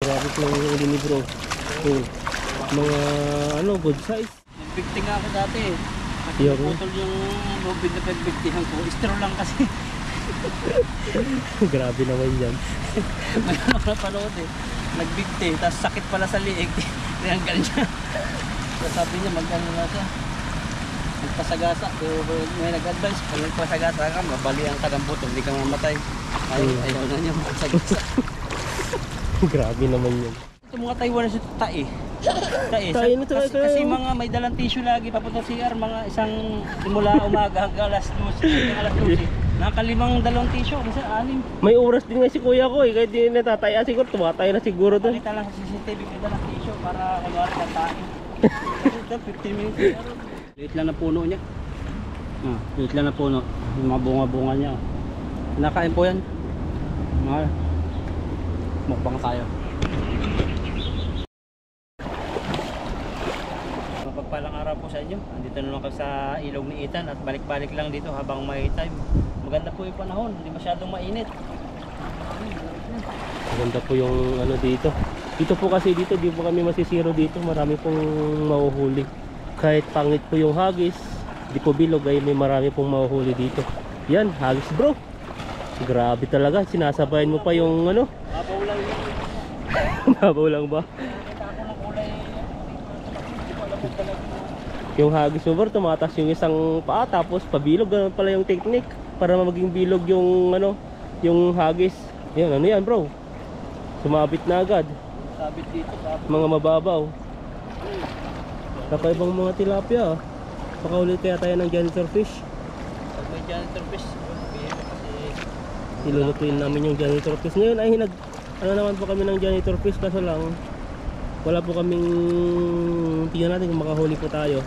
Grabe po yung uli ni bro. Oh, mga ano, good size. Nagbigti nga ako dati eh. Kasi Yung putol yung lubid na pagbigtihan ko. Straw lang kasi. grabe naman yan. Mayroon ako napanood eh. Nagbigti, tapos sakit pala sa liig. Tinanggal niya. So sabi niya mag-ano na siya. Magpasagasa. So, may nag-advise. Pag nagpasagasa ka, mabalian ka ng buto. Hindi ka mamatay. Ayaw na niya magpasagasa. Grabe naman yun. Ito mga Taiwanese ito tae. Tae na to, Kasi mga may dalang tissue lagi papunta CR. Mga isang simula umaga hanggang alas 12. Hanggang alas 12. Nakalimang dalawang tissue. Minsan 6. May oras din nga si kuya ko eh. Kahit di natataya siguro, tumatay na siguro doon. Pakita lang sa CCTV may dalang tissue para kunwari na tae. 15 minutes. Liit lang na puno niya. Liit lang na puno. Yung mga bunga-bunga niya. Nakain po yan. Mukbang tayo. Mapagpalang araw po sa inyo. Andito na lang kami sa ilog ni Ethan at balik-balik lang dito habang may time. Maganda po yung panahon, hindi masyadong mainit. Maganda po yung ano dito. Dito po kasi dito, di po kami masisiro dito. Marami pong mahuhuli. Kahit pangit po yung hagis, di po bilog ay may marami pong mahuhuli dito. Yan, hagis bro. Grabe talaga, sinasabayan mo pa yung ano. Babaw lang yun. Babaw lang ba? Nakita ako ng kulay. Hindi ko alam kung talaga. Yung hagis mo bro, tumatas yung isang paa tapos pabilog. Ganun pala yung technique para maging bilog yung ano, yung hagis. Yan, ano yan bro? Sumabit na agad. Sabit dito, sabit. Mga mababaw. Kakaibang mga tilapia. Pakaulit kaya tayo ng janitor fish. Pag may janitor fish, sabihin mo kasi Ilulutuin namin yung janitor fish. Ngayon ay ano naman po kami ng janitor fish, kaso lang wala po kaming, tingnan natin kung makahuli po tayo.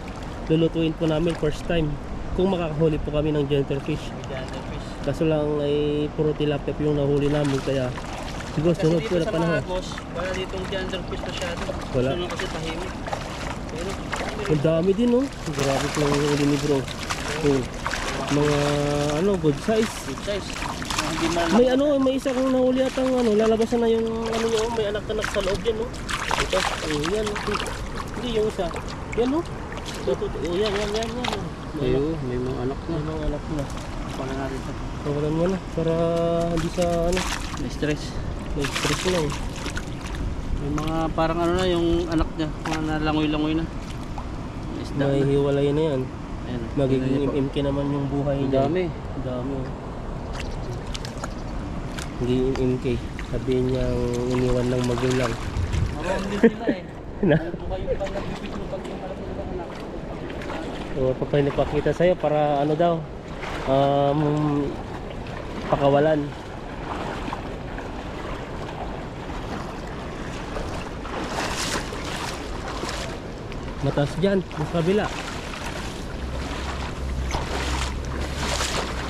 Lulutuin po namin first time kung makakahuli po kami ng janitor fish. may janitor fish. Kaso lang ay puro tilapia po yung nahuli namin, kaya siguro Kasi sunod dito po na sa panahon. mga boss, wala ditong janitor fish masyado. Wala. Sunod kasi tahimik. Pero Ang dami din oh. Grabe po yung uli ni bro. Oh, mga ano, good size. good size. Hindi malaki. May ano, may isa kong nahuli atang ano, lalabasan na yung ano nyo, may anak-anak sa loob yan, no? Ito, yan, hindi yung isa. Yan, no? Ito, yan. Ayo, may mga anak na. May mga anak na. Pala natin ito. Kawalan mo na, para hindi sa ano, May stress. may stress na eh. May mga parang ano na yung anak niya, mga nalangoy-langoy na. May isda May na. hiwalay na yan. Ayan. Magiging Ayan po. MMK naman yung buhay Ang niya. dami. Ang dami oh. Magiging MMK. Sabihin niyang iniwan ng magulang. Marami din sila eh. Na? Ano po kayo pag nagbibiglo pag yung malaki ng anak? So, papakita sa'yo para ano daw, pakawalan. Mataas dyan, sa kabila.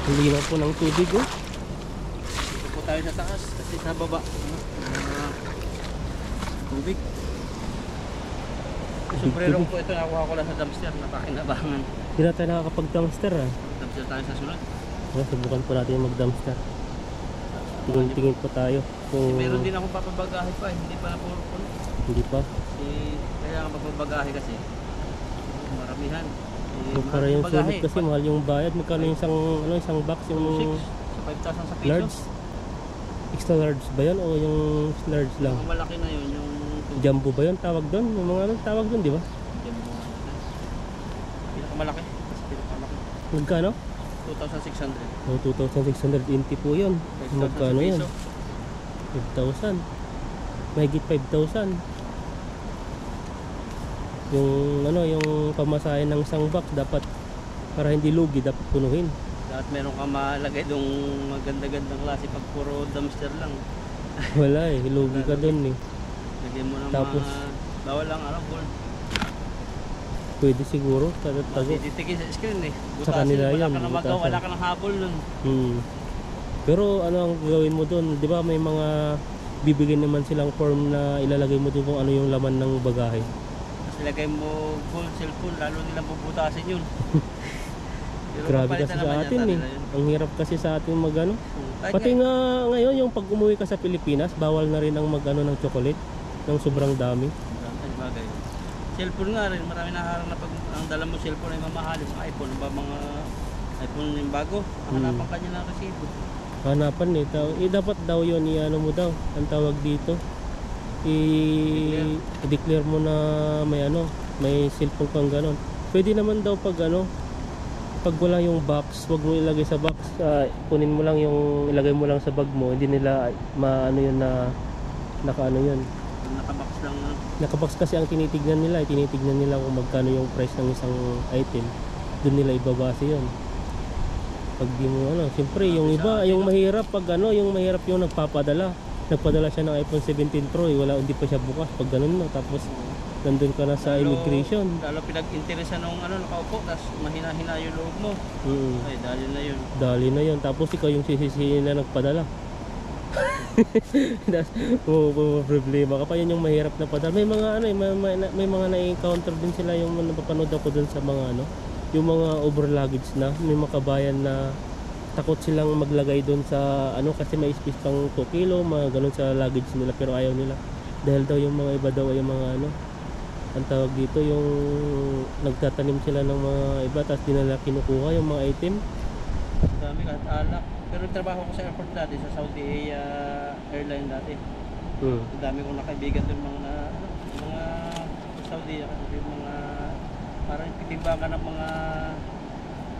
Hindi na po ng tubig oh. Dito po tayo sa taas kasi sa baba. Tubig. Sombrero po ito, nakuha ko lang sa dumpster, napakinabangan. Hindi na tayo nakakapag-dumpster ah. Dumpster tayo sa sunod. Subukan po natin mag-dumpster. Tingin-tingin po tayo kung Meron din akong papabagahe pa, hindi pa napupuno. hindi pa. Kailangan papabagahe kasi maramihan. Para yung sulit kasi mahal yung bayad. Magkano yung isang box yung 6 sa 5,000 sa piso. large? Extra large ba yun o yung large lang? Ang malaki na yun, yung Jumbo ba yun tawag doon? Yung mga ano tawag doon, di ba? pinakamalaki. Pinakamalaki. Magkano? 2,600. O 2,620 po yun. 5,000 Magkano sa yan? piso. 5,000. Mahigit 5,000. Yung ano, yung pamasahe ng isang box dapat, para hindi lugi, dapat punuhin. Dapat meron ka malagay dong maganda-gandang klase pag puro dumpster lang. Wala eh, lugi ka doon eh. Lagyan mo ng Tapos, mga bawal lang gold. Pwede siguro, tago. Titikin sa screen eh. Sa kanila wala yan, ka na magawa, butasan. wala ka ng habol nun. Pero ano ang gagawin mo doon? Di ba may mga bibigyan naman silang form na ilalagay mo doon kung ano yung laman ng bagahe. Tapos ilagay mo gold, cellphone, lalo nilang bubutasin yun. Pero Grabe papalitan kasi sa naman atin yata eh. nila yun. Ang hirap kasi sa atin magano. Kahit Pati nga ngayon yung pag umuwi ka sa Pilipinas, bawal na rin ang magano ng chocolate. ng sobrang dami. Ay, bagay. Cellphone nga rin, marami naharang na pag ang dala mo cellphone ay mamahalin, mga iPhone, ba mga iPhone yung bago, ang hanapan kanya ng resibo. Hanapan eh, dapat daw yun, i-ano mo daw, ang tawag dito, i-declare mo na may ano, may cellphone kang ganon. Pwede naman daw pag ano, pag wala yung box, wag mo ilagay sa box, kunin mo lang yung, ilagay mo lang sa bag mo, hindi nila maano yun na, nakaano yun. Nakabox lang. Nakabox kasi ang tinitignan nila, tinitignan nila kung magkano yung price ng isang item. Doon nila ibabase yun. Pag di mo ano, siyempre yung iba, yung mahirap pag ano, yung mahirap yung nagpapadala. Nagpadala siya ng iPhone 17 Pro, hindi pa siya bukas pag ganun no. Tapos nandun ka na sa immigration. Lalo pinag-interesan ng ano, nakaupo, tapos mahina-hina yung loob mo. Ay, dali na yun. Dali na yun. Tapos ikaw yung sisisihin na nagpadala. Problema ka pa, yun yung mahirap na padala. May mga ano, may mga na-encounter din sila yung napapanood ako dun sa mga ano, yung mga over luggage na, may makabayan na takot silang maglagay dun sa ano kasi may space pang 2 kilo, mga ganun sa luggage nila pero ayaw nila. Dahil daw yung mga iba daw yung mga ano, ang tawag dito yung nagtatanim sila ng mga iba tapos di nila kinukuha yung mga item. Dami kahit alak. Pero trabaho ko sa airport dati, sa Saudi Airline dati. Ang dami kong nakaibigan doon mga Saudi, yung mga parang titimbangan ng mga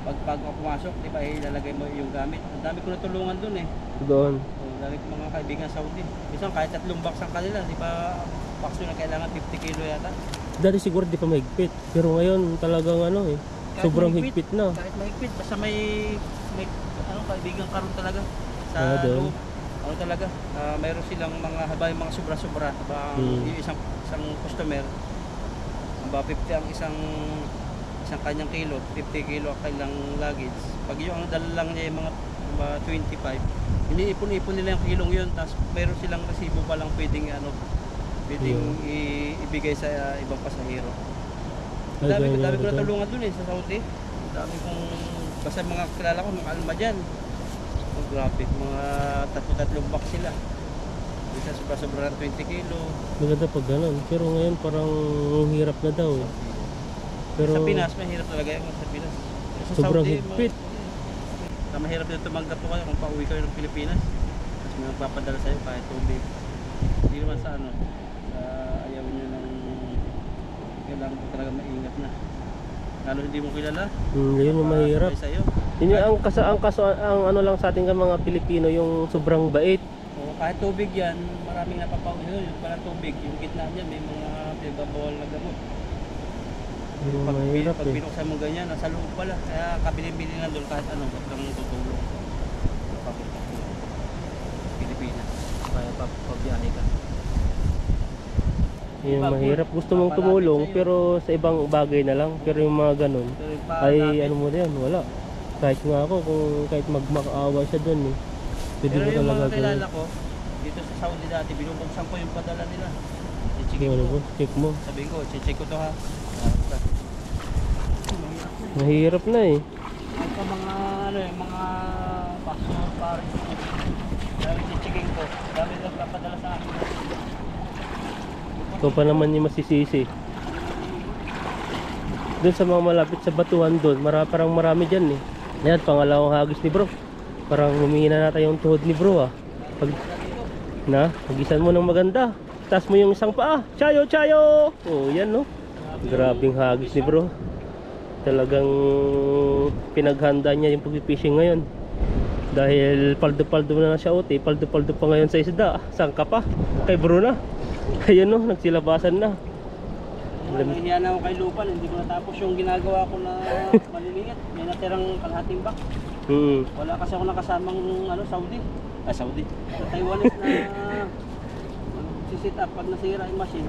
pag pumasok, di ba, ilalagay mo yung gamit. Ang dami ko natulungan doon eh. Doon. So, dami ko mga kaibigan sa Saudi. Minsan kahit 3 box ang kanila, di ba, box na kailangan 50 kilo yata. Dati siguro di pa mahigpit, pero ngayon talagang ano eh, Kahit sobrang mahigpit, higpit na. Kahit mahigpit, basta may ano, kaibigan karon talaga sa doon. loob. Ano talaga, mayroon silang mga habang mga sobra-sobra, yung isang customer, ba 50 ang isang kanyang kilo, 50 kilo ang kailang luggage. Pag yung ang dala lang niya yung mga 25, iniipon-ipon nila yung kilong yun, tapos mayroon silang resibo pa lang pwedeng ibigay sa ibang pasahero. Dami ko natulungan dun eh sa Saudi. Dami kong, basta mga kilala ko, mga alma dyan. Oh, grabe, mga 3 box sila. Isa sobra ng 20 kilo. Maganda pag ganun, pero ngayon parang hirap na daw eh. Pero Sa Pinas, mahirap talaga yung sa Pinas. Sa sobrang Saudi, higpit. mahirap din tumanggap po kayo kung pauwi kayo ng Pilipinas. Tapos may magpapadala sa'yo kahit tubig. Hindi naman sa ano, sa ayaw nyo ng kailangan ko talaga maingat na. Lalo hindi mo kilala. Yun yung mahirap. Sa'yo. Yun yung ang ano lang sa ating mga Pilipino, yung sobrang bait. O, kahit tubig yan, maraming napapauwi yun. Yung pala tubig, yung gitna niyan may mga pinagabawal na gamot. Yung mahirap Pag eh. binuksan mo ganyan, nasa loob pala. Kaya kabilin-bilin na doon kahit ano, ba't kang tutulong. Papunta ko Pilipinas. Kaya pabiyahe ka. Yung mahirap. Gusto mong tumulong pero sa ibang bagay na lang. Pero yung mga ganun, Pero yung ay ano mo na yan, wala. Kahit nga ako, kung kahit magmakaawa siya dun eh. Pwede pero mo yung talaga mga kilala ko, dito sa Saudi dati, binubuksan ko yung padala nila. I-check Ano ko. po, check mo. Sabihin ko, check ko to ha. Mahirap na eh. Ang pa mga ano yung mga passport pares. Dami checking ko. Dami lang papadala sa akin. Ito pa naman yung masisisi. Doon sa mga malapit sa batuhan doon, parang marami dyan eh. Yan, pangalawang hagis ni bro. Parang humihina na tayo yung tuhod ni bro ah. Pagisan mo ng maganda. Taas mo yung isang paa. Chayo, chayo! Oh, yan no. Grabing hagis ni bro. Talagang pinaghanda niya yung pag-fishing ngayon. Dahil paldo-paldo na siya uti. Paldo-paldo pa ngayon sa isda. Saan ka pa? Kay bro na. Ayun no, nagsilabasan na. Hinihan ako kay Lupan, hindi ko natapos yung ginagawa ko na maliliit. May natirang kalahating box. Wala kasi ako nakasamang Saudi. Saudi. Sa Taiwanese na sisit up pag nasira yung machine.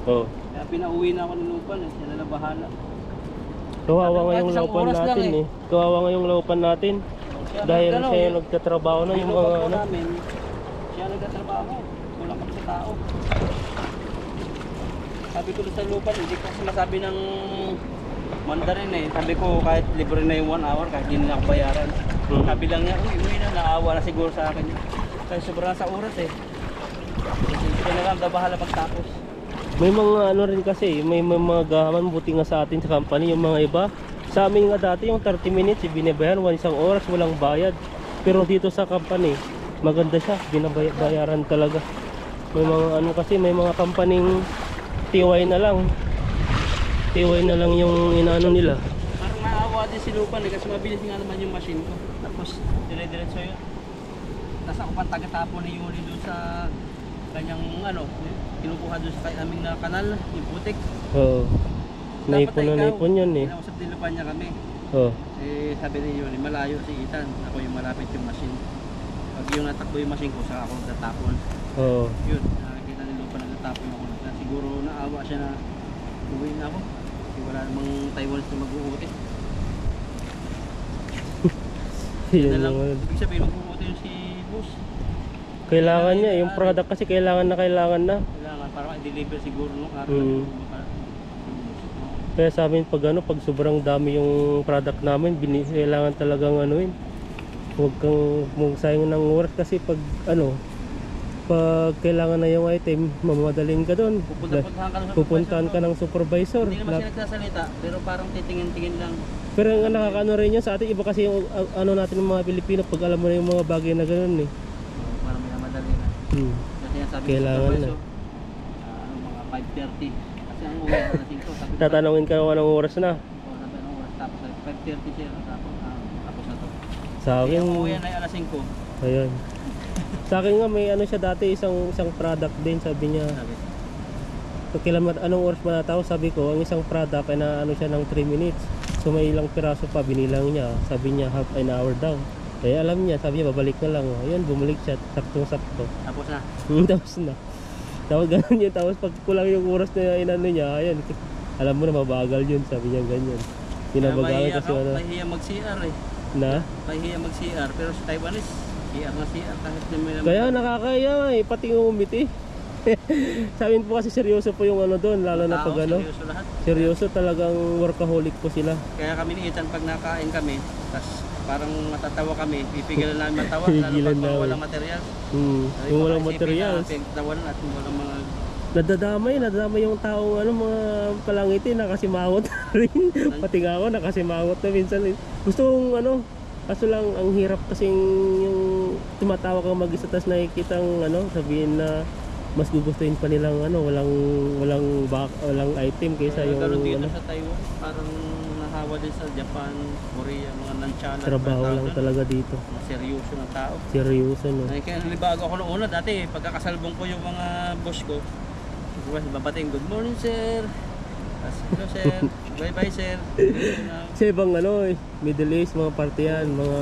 Oh. Kaya pinauwi na ako ni Lupan, sila na bahala. Kawawa nga yung Isang laupan oras lang natin eh. Kawawa nga yung laupan natin. Dahil siya yung nagtatrabaho na yung mga ano. Namin, siya nagtatrabaho. Kulang kami sa tao. Sabi ko sa Lupan, hindi ko kasi masabi ng Mandarin eh. Sabi ko kahit libre na yung 1 hour, kahit hindi na ako bayaran. Sabi lang niya, uwi na, naawa na siguro sa akin. Kaya sobrang sa oras eh. Kaya na lang daw bahala magtapos. May mga ano rin kasi, may mga gahaman buti nga sa atin sa company, yung mga iba. Sa amin nga dati yung 30 minutes binabayaran, isang oras walang bayad. Pero dito sa company, maganda siya, binabayaran talaga. May mga ano kasi, may mga company TY na lang. TY na lang yung inaano nila. Parang naawa din si Lupan kasi mabilis nga naman yung machine ko. Tapos dire-diretso yun. Tapos ako pang taga-tapon ni Yuli doon sa kanyang ano, kinukuha doon sa aming na kanal, yung putik. Oo. Naipon na naipon yun eh. Kinausap din Lupan niya kami. Oo. Eh sabi ni Yuli, malayo si Ethan. Ako yung malapit yung machine. Pag yung natakbo yung machine ko, saka ako nagtatapon. Oo. Yun, nakakita ni Lupan nagtatapon ako. Siguro naawa siya na uwi na ako. Kasi wala namang Taiwanese na mag-uuti. Yun Na lang, yung ano. ibig sabihin mag-uuti yung si boss. Kailangan niya, yung product kasi kailangan na. Kailangan para ma-deliver siguro nung araw. Kaya sa amin pag ano, pag sobrang dami yung product namin, kailangan talagang anuin. Huwag kang magsayang ng oras kasi pag ano, pag kailangan na yung item, mamadalin ka doon. Pupuntahan ka ng supervisor. Hindi naman siya nagsasalita, pero parang titingin-tingin lang. Pero ang nakakaano rin yun sa atin, iba kasi yung ano natin ng mga Pilipino, pag alam mo na yung mga bagay na ganoon eh. Parang may namadali na. Kasi yung sabi Kailangan na. Mga 5:30. Kasi ang uwi na natin ko. Tatanungin ka kung anong oras na. Sabi anong oras tapos 5:30 siya. Tapos na to. Sa akin, Yung uwi na ay alas 5. ayun. Sa akin nga may ano siya dati, isang product din, sabi niya. Sabi. Pag kailan anong oras manatapos, sabi ko, ang isang product ay na ano siya ng 3 minutes. So may ilang piraso pa, binilang niya. Sabi niya half an hour daw. Eh alam niya, sabi niya babalik na lang. Ayun, bumalik siya, saktong-sakto. Tapos na. Tapos na. Tapos ganun yun, tapos pag kulang yung oras na inano niya, ayun, alam mo na mabagal yun, sabi niya ganyan. Pinabagalan kasi ano. Mahihiya mag-CR eh. Na? Mahihiya mag-CR, pero sa Taiwanese, CR na CR kahit na may Kaya nakakaya eh, pati umiti. Sabi po kasi seryoso po yung ano doon, lalo na pag ano. Seryoso lahat. Seryoso, talagang workaholic po sila. Kaya kami ni Ethan pag nakain kami, tas parang matatawa kami, pipigilan namin matawa, lalo Pipigilan pag namin. walang material. Yung walang materials. Tawanan at walang mga... Nadadamay yung taong ano, mga palangiti, nakasimangot na rin. Pati nga ako, nakasimangot na minsan. Gusto kong ano, kaso lang ang hirap kasing yung tumatawa kang mag-isa, tas nakikita ang ano, sabihin na mas gugustuhin pa nilang ano, walang item kaysa yung Ganun dito ano, sa Taiwan, parang nahawa din sa Japan, Korea, mga non-channel. trabaho lang talaga dito. Seryoso ng tao. Seryoso no. Ay, kaya nalibago ako noong una dati, pagkakasalbong ko yung mga boss ko, babating, good morning sir, hello sir, bye bye sir. Sa ibang ano eh, Middle East, mga party yan, mga...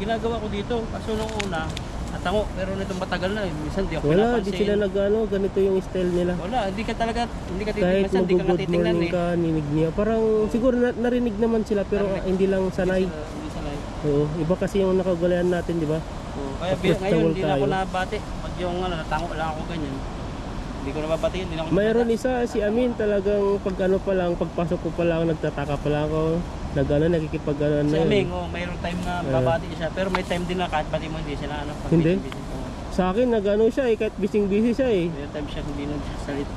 Ginagawa ko dito, kaso nung una, natango, pero nitong matagal na, minsan di ako Wala, pinapansin. di sila nag-ano, ganito yung style nila. Wala, hindi ka talaga, hindi ka Kahit titignan, hindi ka mag-good natitignan morning eh. ka, ninig niya. Parang siguro narinig naman sila pero hindi lang sanay. Hindi sanay. Oo, iba kasi yung nakagulayan natin, di ba? Oo, kaya Tapos ngayon, tawal hindi na ako tayo. nabati. Pag yung ano, natango lang ako ganyan. Hindi ko nababatiin, hindi na ako Mayroon isa, si Amin, talagang pag ano pa lang, pagpasok ko pa lang, nagtataka pa lang ako. Nagkikipag ano Si na Aming, yun. mayroong time na babati siya. Pero may time din na kahit bati mo, hindi siya na ano. pag Hindi? busy. Oo. Sa akin, nag-ano siya eh, kahit busy siya eh. May time siya hindi nagsasalit.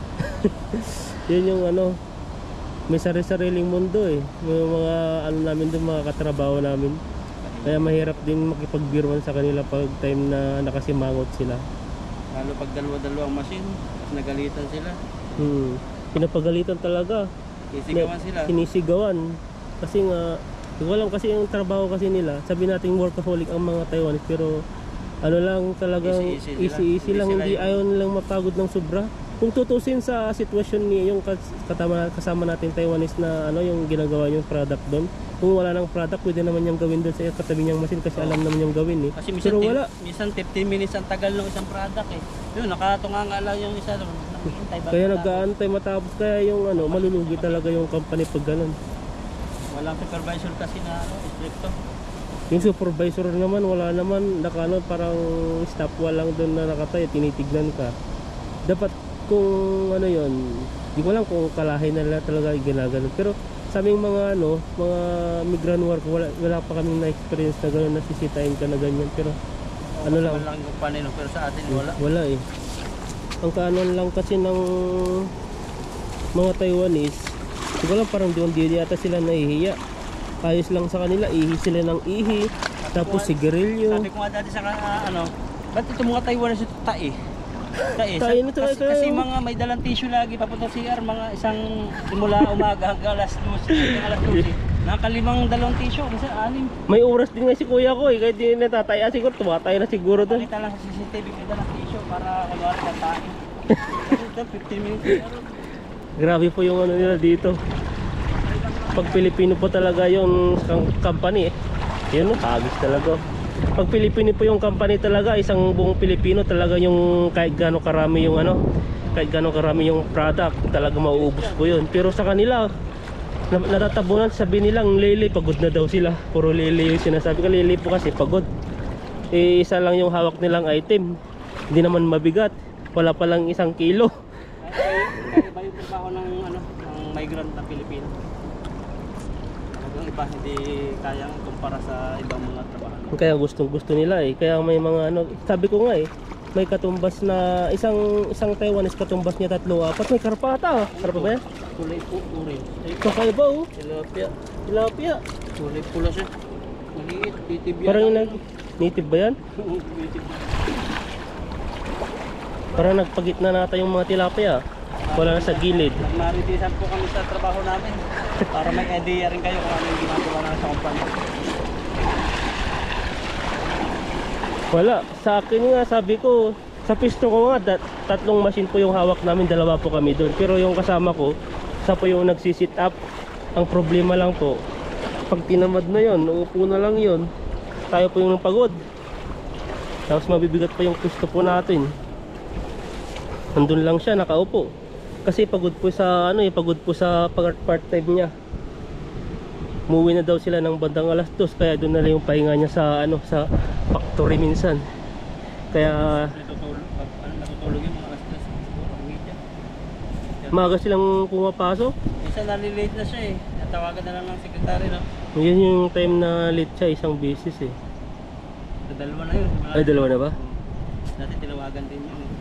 Yun yung ano, may sari-sariling mundo eh. May mga ano namin doon, mga katrabaho namin. Kaya mahirap din makipagbiruan sa kanila pag time na nakasimangot sila. Lalo pag dalawa-dalawang machine, tapos nagalitan sila. Pinapagalitan talaga. Sisigawan sila. Sinisigawan. Kasi nga, walang kasi yung trabaho kasi nila. Sabi natin workaholic ang mga Taiwanese, pero ano lang talagang easy lang, hindi ayaw nilang mapagod ng sobra. Kung tutusin sa sitwasyon ni yung kasama natin Taiwanese na ano yung ginagawa yung product doon, kung wala nang product pwede naman niyang gawin doon sa katabi niyang machine kasi alam naman niyang gawin eh. Kasi minsan, pero wala. Minsan 15 minutes ang tagal ng isang product eh. Yun, nakatunga nga lang yung isa doon. Kaya nag-aantay matapos, kaya yung ano, malulugi talaga yung company pag ganun. Walang supervisor kasi na ano, stricto. Yung supervisor naman, wala naman, nakano, parang stop wall lang doon na nakatayo, tinitignan ka. Dapat kung ano yon, di ko alam kung kalahin na nila talaga ginaganon. Pero sa aming mga ano, mga migrant work, wala pa kaming na-experience na gano'n, nasisitain ka na ganyan. Pero ano lang, Wala lang yung panino, pero sa atin wala. wala eh. Ang kaanon lang kasi ng mga Taiwanese, hindi ko lang, parang di yata sila nahihiya. Ayos lang sa kanila, ihi sila ng ihi. Tapos sigarilyo. Sabi ko nga dati sa ba't ito mga Taiwanese ito tae? Tae na tayo. Kasi mga may dalang tissue lagi papunta CR, mga isang simula umaga hanggang alas 12, hanggang alas 12. Nakalimang dalawang tissue, kasi 6. May oras din nga si kuya ko eh, kahit di natataya siguro, tumatay na siguro doon. Pakita lang sa CCTV, may dalang tissue para kunwari kantain. Kasi ito, 15 minutes. Grabe po yung ano nila dito. Pag Pilipino po talaga yung company eh. Yun, hagis talaga. Pag Pilipino po yung company talaga, isang buong Pilipino talaga yung kahit gaano karami yung ano, kahit gaano karami yung product, talaga mauubos po yun. Pero sa kanila, natatabunan, sabi nilang lili, pagod na daw sila. Puro lili yung sinasabi ko, lili po kasi pagod. Eh, isa lang yung hawak nilang item. Hindi naman mabigat. Wala palang 1 kilo. Iba yung trabaho ng migrant na Pilipino. Yung iba hindi kayang kumpara sa ibang mga trabaho. Kaya gusto nila eh. Kaya may mga ano, sabi ko nga eh, may katumbas na isang Taiwanese katumbas niya 3-4, may karpata. Karpa ba yan? Kulay po, urin. Kakaiba oh. Tilapia. Tilapia. Kulay pula siya. Maliit, native yan. Parang yung native ba yan? Native. Parang nagpagitna nata yung mga tilapia. Wala na sa gilid. Nagmaritisan po kami sa trabaho namin. Para may idea rin kayo kung ano yung ginagawa namin sa kumpanya. Wala. Sa akin nga, sabi ko, sa pisto ko nga, 3 machine po yung hawak namin, 2 po kami doon. Pero yung kasama ko, isa po yung nagsisit up. Ang problema lang po, pag tinamad na yon, uupo na lang yon, tayo po yung pagod. Tapos mabibigat pa yung pisto po natin. Nandun lang siya, nakaupo. Kasi pagod po sa ano eh, pagod po sa part-time niya. Umuwi na daw sila ng bandang alas 2, kaya doon na lang yung pahinga niya sa ano, sa factory minsan. Kaya Natutulog yung mga alas 2 siguro, ang media. maaga silang pumapasok. Isa nalilate na siya eh. Natawagan na lang ng sekretary, no? Yun yung time na late siya, isang beses eh. Dalawa na yun. Ay, 2 na ba? Dati tinawagan din yun eh.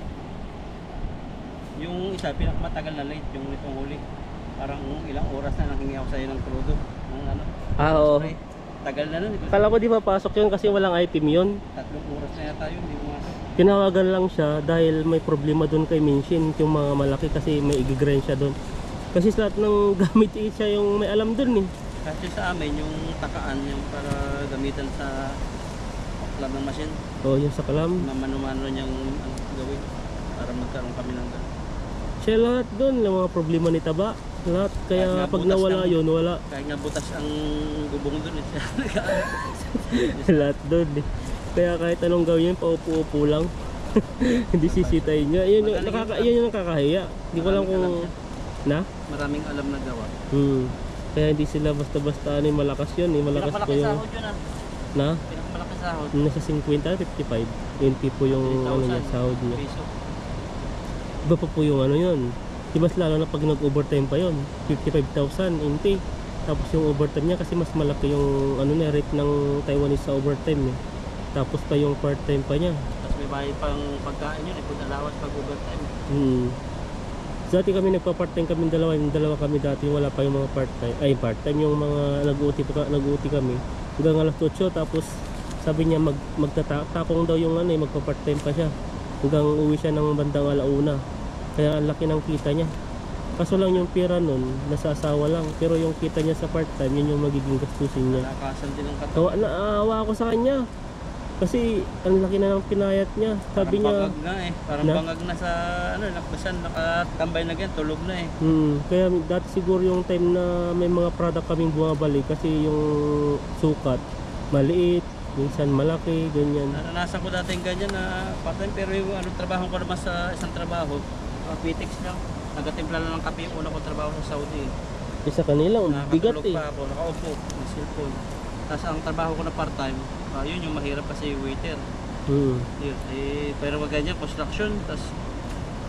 Yung isa, pinakamatagal na late, yung itong huli. Parang ilang oras na nang hingi ako sa'yo ng crudo. Ng ano? Ah, oo. Spray. Tagal na nun. Kala ko di mapasok yun kasi walang item yun. 3 oras na yata yun, di mo nga. Tinawagan lang siya dahil may problema doon kay Minshin, yung mga malaki kasi may igigrind siya doon. Kasi sa lahat ng gamit siya yung may alam doon eh. Kasi sa amin, yung takaan, yung para gamitan sa lab ng machine. Oo, yung sa kalam. Mamano-mano niyang gawin para magkaroon kami ng gano'n. Siya lahat doon, yung mga problema ni Taba. Lahat, Kahit kaya nga pag butas nawala ng- yun, wala. Kahit nga butas ang gubong doon eh. Lahat doon eh. Kaya kahit anong gawin, paupo-upo lang. Hindi sisitayin niya. Yun, yun yung nakakahiya. Hindi ko alam kung... Na? Maraming alam na gawa. Kaya hindi sila basta-basta ano, malakas yun eh. Malakas po Pinakamalaki yung... sahod yun ah. Na? Pinakamalaki sahod. Nasa 50, 55. 20 po yung ano niya, sahod niya. Piso. Iba pa po yung ano yun. Di mas lalo na pag nag-overtime pa yun. 55,000 intake. Tapos yung overtime niya kasi mas malaki yung ano niya, rate ng Taiwanese sa overtime eh. Tapos pa yung part-time pa niya. Tapos may bayad pang pagkain yun. Food allowance pag overtime. Dati kami nagpa-part-time kami yung dalawa kami dati, wala pa yung mga part-time. Ay, part-time yung mga nag-uti kami. Hanggang alas 8 tapos sabi niya magtatakong daw yung ano eh, magpa-part-time pa siya. Hanggang uwi siya ng bandang alauna. Kaya ang laki ng kita niya. Kaso lang yung pera nun, nasasawa lang. Pero yung kita niya sa part-time, yun yung magiging gastusin niya. Nakakasan din ang katawan. Naawa ako sa kanya. Kasi ang laki na ng pinayat niya. Sabi niya, bangag na eh. Parang bangag na sa ano, nakbasan, nakatambay na ganyan, tulog na eh. Kaya dati siguro yung time na may mga product kaming bumabalik kasi yung sukat maliit, minsan malaki, ganyan. Naranasan ko dati yung ganyan na part-time, pero yung trabaho ko naman sa isang trabaho, Pitex lang. Nagatimpla lang ng kape yung una ko trabaho sa Saudi. Sa kanila, ang bigat Nakatulog eh. pa ako, nakaupo, may cellphone. Tapos ang trabaho ko na part-time, yun yung mahirap kasi waiter. Yun, pero wag ganyan, construction, tapos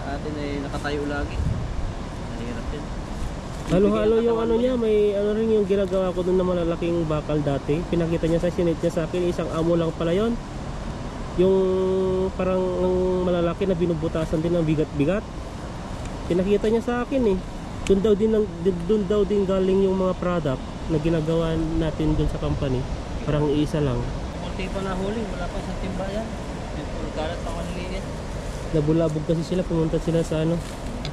atin ay nakatayo lagi. Mahirap din. Halo-halo yung ano niya, may ano rin yung ginagawa ko dun na malalaking bakal dati. Pinakita niya sa sinit niya sa akin, isang amo lang pala yun. Yung parang ang malalaki na binubutasan din ng bigat-bigat. Pinakita niya sa akin eh. Doon daw din galing yung mga product na ginagawa natin doon sa company. Parang isa lang. Kunti pa na huli, wala pa sa timbayan. Yung puro kalat pa maliliit. Nabulabog kasi sila, pumunta sila sa ano,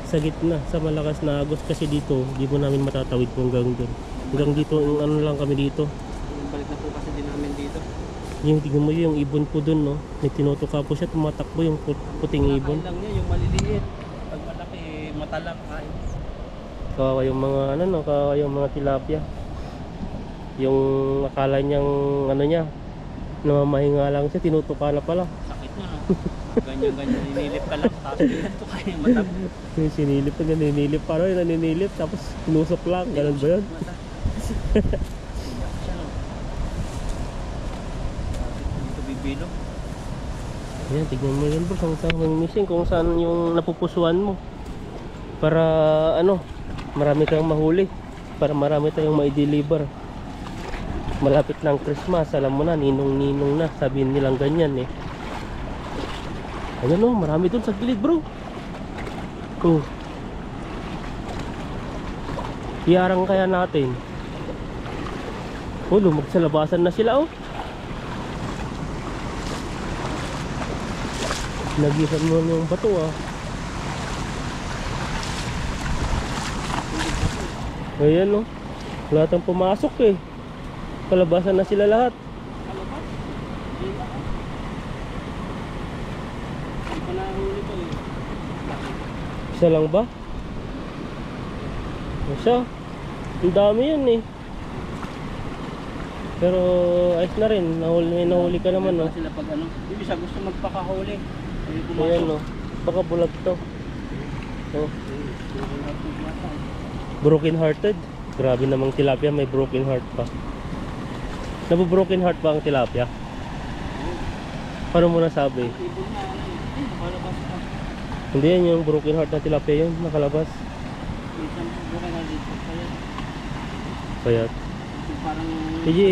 sa gitna, sa malakas na agos kasi dito, di mo namin matatawid kung hanggang doon. Hanggang dito, yung ano lang kami dito. Yung balik na po kasi din namin dito. Yung tingnan mo yung ibon po doon, no? May tinutuka po siya, tumatakbo yung puting ibon. Kinakain lang niya, yung maliliit. Pag malaki, matalak kain. Kawawa yung mga ano, no? Kawawa yung mga tilapia. Yung akala niyang ano niya, namamahinga lang siya, tinutuka na pala. Sakit na, no? Ganyan-ganyan, ninilip ka lang. Tapos ito kayo yung mata. Yung sinilip na naninilip, parang yung naninilip, tapos tinusok lang, ganun ba yun? Mata. Siya, no? Dito bibilo. Ayan, tignan mo yun bro, kung saan yung missing, kung saan yung napupusuan mo. Para ano, marami kang mahuli, para marami tayong ma-deliver. Malapit ng Christmas, alam mo na, ninong-ninong na, sabihin nilang ganyan eh. Ayan o, marami dun sa gilid bro. Oh. Iarang kaya natin. Oh, lumag sa labasan na sila oh. Nagisan mo yung bato ah. Ayan oh. Wala tang pumasok eh. Kalabasan na sila lahat. Ano ba? Hindi na ako. Hindi pa nahuli to eh. Isa lang ba? Isa. Ang dami yan eh. Pero ayos na rin. May nahuli ka naman no. Sila pag ano. Hindi siya gusto magpakahuli. Ay, Ayan no. Baka bulag to. Oh. Broken hearted. Grabe namang tilapia, may broken heart pa. Nabu-broken heart ba ang tilapia? Paano mo nasabi? Ibon na ano eh. Nakalabas ka. Hindi yan yung broken heart na tilapia yun, nakalabas. Isang buka na dito. Kaya Yung parang hindi,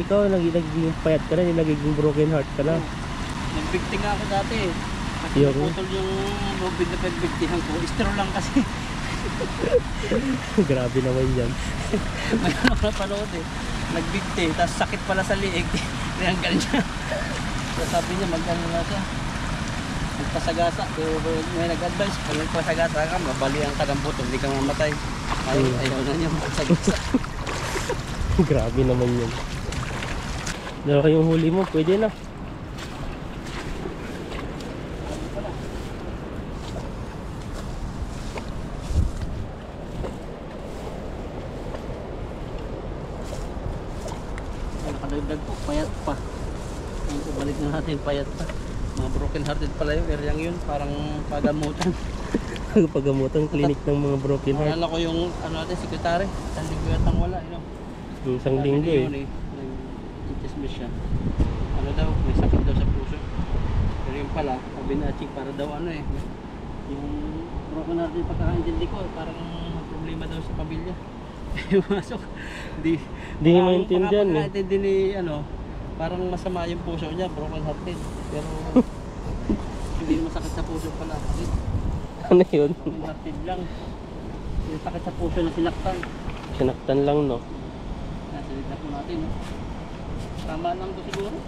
ikaw naging payat ka na, hindi nagiging broken heart ka na. nagbigti nga ako dati eh. Kasi Yung? naputol yung lubid na pagbigtihan ko. Istro lang kasi. Grabe naman yan. May ano na panood eh. Nagbigti, tapos sakit pala sa liig. Tinanggal niya. So sabi niya mag-ano na siya. Magpasagasa. Pero may nag-advise, pag nagpasagasa ka, mabalian ka ng buto, hindi ka mamatay. Ayaw na niya magpasagasa. Grabe naman yun. Dala kayong huli mo, pwede na. Nakadagdag po, payat pa. Ngayon, balik na natin, payat pa. Mga broken hearted pala yung areang yun, parang pagamutan. Pagamutan clinic ng mga broken heart. Naalala ko yung ano natin, sekretary, isang linggo yatang wala. Isang linggo eh. Nag-chismis siya. Ano daw, may sakit daw sa puso. Pero yung pala, sabi na chick, para daw ano eh. Yung broken hearted pagkakaintindi ko, parang problema daw sa pamilya. Pumasok. Di niya maintindihan eh. Pagkakaintindi ni ano, parang masama yung puso niya, broken hearted. Pero hindi masakit sa puso pala. Ano yun? Broken hearted lang. Yung sakit sa puso na sinaktan. Sinaktan lang no. Nasalita po natin. No? Tama lang to siguro.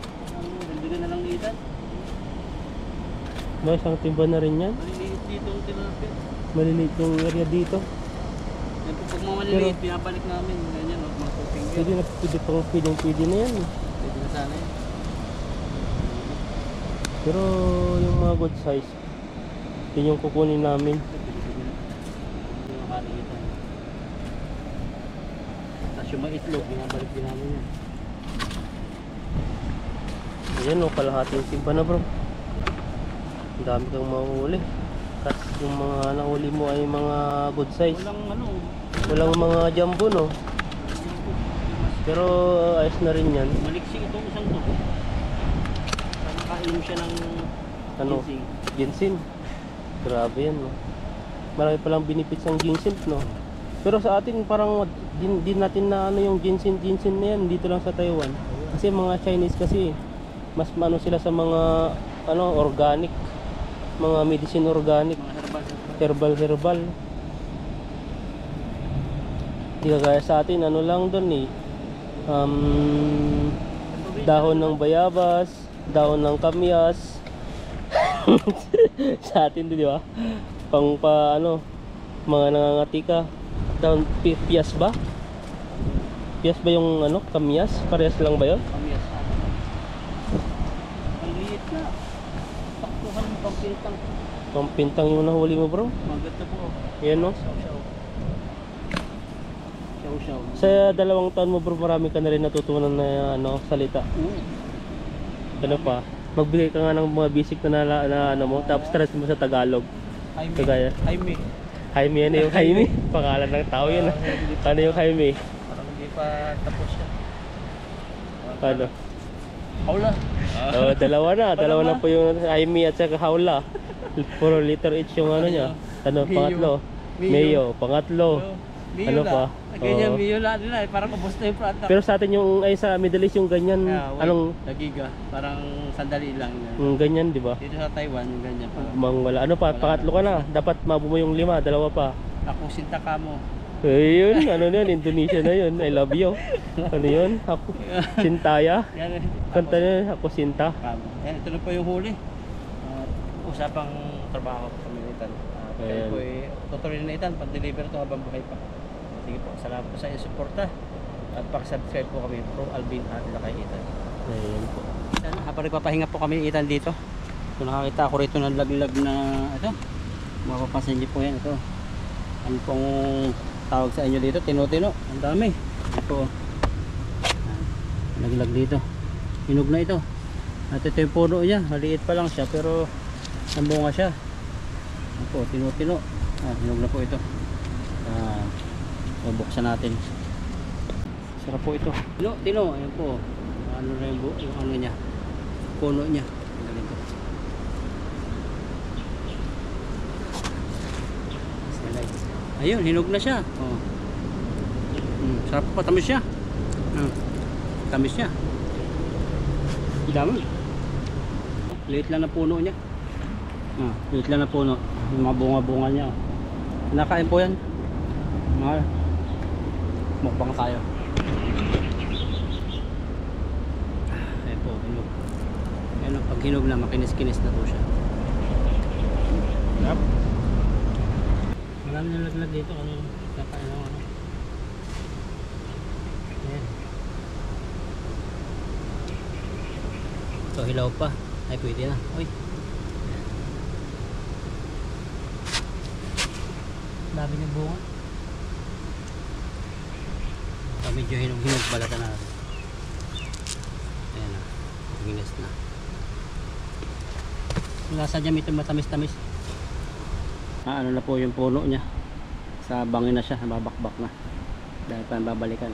Hindi na lang niitan. May isang timba na rin yan. Maliliit dito ang tilapia. Maliliit yung area dito. Yan po, pag mga maliliit, pinapalik namin. Ganyan, no? Mga cooking gear. Pwede na, pwede na yan. Pwede na sana yun. Pero yung mga good size, yun yung kukunin namin. Hindi makaliitan. Tapos yung maitlog, pinapalik din namin yan. Ayan o, kalahating timba na bro. Ang dami kang mahuhuli. Kasi yung mga nahuli mo ay mga good size. Walang ano. Walang mga jumbo no. Pero ayos na rin yan. Maliksi itong isang to. Nakainom siya ng Ano? ginseng. Ginseng. Grabe yan no. Marami palang benefits ang ginseng no. Pero sa atin parang din natin na ano yung ginseng na yan dito lang sa Taiwan. Kasi mga Chinese kasi mas ano sila sa mga ano organic, mga medicine organic, Mga herbal. herbal. Di kagaya sa atin, ano lang doon eh. Dahon ng bayabas, dahon ng kamyas. Sa atin di ba? Pang pa ano, mga nangangati ka. Dahon piyas ba? Piyas ba yung ano, kamyas? Parehas lang ba 'yon? Kamyas. Ang liit na. Saktuhan mo pang pintang. Pang pintang yung nahuli mo, bro. Maganda po. Yan no. Shaw-shaw. Shaw-shaw. Sa 2 taon mo, bro, marami ka na rin natutunan na ano, salita. Ano pa? Magbigay ka nga ng mga basic na ano mo, tapos stress mo sa Tagalog. Jaime. Kagaya. Jaime. Jaime, ano yung Jaime? Pangalan ng tao yun. Ano yung Jaime? Parang hindi pa tapos siya. Ano? Paula. Oh, dalawa na po yung Jaime at saka Haula. Puro letter H yung ano niya. Ano, Mio. pangatlo? Mio. Mayo, pangatlo. Mio Ano na. pa? Ganyan, Oo. Mio na nila. Parang ubos na yung product. Pero sa atin yung ay sa Middle East yung ganyan, anong Nagiga. Parang sandali lang. ganyan, di ba? Dito sa Taiwan, yung ganyan. Parang, Mang wala. Ano pa? Pangatlo ka na. Dapat mabuo mo yung 5, 2 pa. ako sinta ka mo. Ayun, ano na yun? Indonesia na yun. I love you. Ano yun? Ako, Sintaya. Yan. Kanta na yun, ako Sinta. Kamo. Yan, ito na po yung huli. Usapang trabaho sa pamilitan. Kaya Ayan. po tutuloy na itan pag-deliver to habang buhay pa. Sige po, salamat po sa inyong suporta. At pag-subscribe po kami Pro Alvin at Lakay Itan. Ayun po. Habang nagpapahinga po kami itan dito. So nakakita ako rito ng laglag na ito. Mapapansin niyo po yan ito. Ano pong tawag sa inyo dito? Tino-tino. Ang dami. Ito po. Laglag dito. Hinog na ito. At ito yung puno niya. Maliit pa lang siya pero nambunga siya. Ito po, tino-tino. Hinog na po ito. Bubuksan natin. Sarap po ito. Tino. Ayan po. Ano na yung ano niya. Puno niya. Ganito. Ayun, hinog na siya. Oh. Sarap pa, tamis siya. Tamis siya. Dami. Liit lang na puno niya. Liit lang na puno. Yung mga bunga-bunga niya. Nakain po yan. Mga mukbang tayo. Ayan po, hinog. Ayan, pag hinog na, makinis-kinis na po siya. Sarap. Marami nalaglag dito kung kakain ng ano. Ayan. So hilaw pa. Ay pwede na. Uy. Dami ng bunga. So medyo hinog-hinog balatan na natin. Ayan na. Ginis na. Lasa dyan ito matamis-tamis. Ano na po yung puno niya. Sa bangin na siya. Babakbak na. Dahil pa babalikan.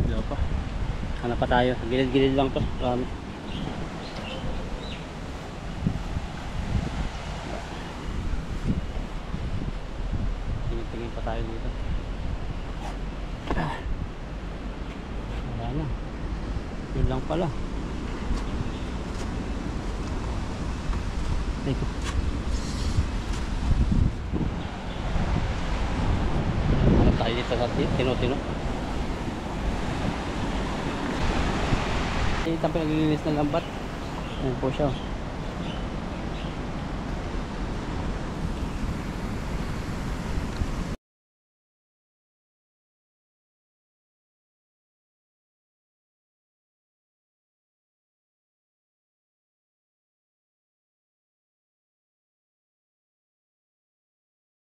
Ilaw pa. Hanap pa tayo. Gilid-gilid lang to. Marami. Tingin pa tayo dito. Wala na. Yun lang pala. Teko. Hanap tayo dito sa tino-tino. Ito ang pinaglilinis ng lambat. Ayan po siya.